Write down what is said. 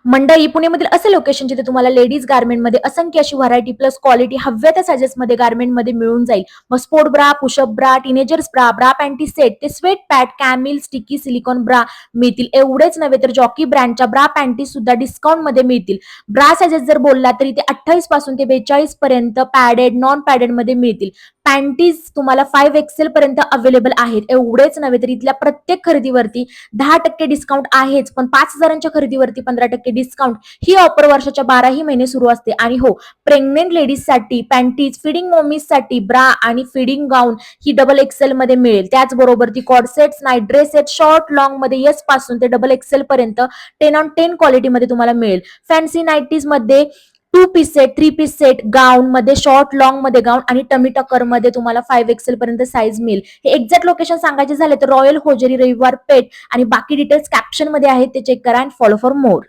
मंडई पुणेमधील असे लोकेशन जिथे तुम्हाला लेडीज गार्मेंटमध्ये असंख्य अशी व्हरायटी प्लस क्वालिटी हव्या त्या सायझेसमध्ये गार्मेंटमध्ये मिळून जाईल. मग sport bra, push up bra, teenagers bra, bra panty set ते स्वेट पॅड, कॅमिल, स्टिकी, सिलिकॉन ब्रा मिळतील. एवढेच नव्हे तर जॉकी ब्रँडच्या ब्रा पॅन्टी सुद्धा डिस्काउंटमध्ये मिळतील. ब्रा सायझेस जर बोलला तरी ते 28 पासून ते 42 पर्यंत पॅडेड, नॉन पॅडेड मध्ये मिळतील. पॅन्टीज तुम्हाला 5XL पर्यंत अवेलेबल आहेत. एवढेच नव्हे तर इथल्या प्रत्येक खरेदीवरती 10% डिस्काउंट आहेच, पण 5,000च्या खरेदीवरती 15% डिस्काउंट ही ऑफर वर्षाच्या 12ही महिने सुरू असते. आणि हो, प्रेग्नेंट लेडीजसाठी पॅन्टीज, फिडिंग मॉमीजसाठी ब्रा आणि फिडिंग गाऊन ही XXL मध्ये मिळेल. त्याचबरोबर ती corsets, night dress set, short long मध्ये यस पासून ते XXL पर्यंत 10/10 क्वालिटीमध्ये तुम्हाला मिळेल. फॅन्सी नाईटीज मध्ये 2 पीस सेट, 3 पीस सेट, गाऊन मध्ये शॉर्ट लॉंग मध्ये गाऊन आणि टमी टकर मध्ये तुम्हाला 5XL पर्यंत साईज मिळेल. हे एक्झॅक्ट लोकेशन सांगायचे झाले तर रॉयल होजेरी, रविवार पेठ आणि बाकी डिटेल्स कॅप्शन मध्ये आहेत, ते चेक करा अँड फॉलो फॉर मोर.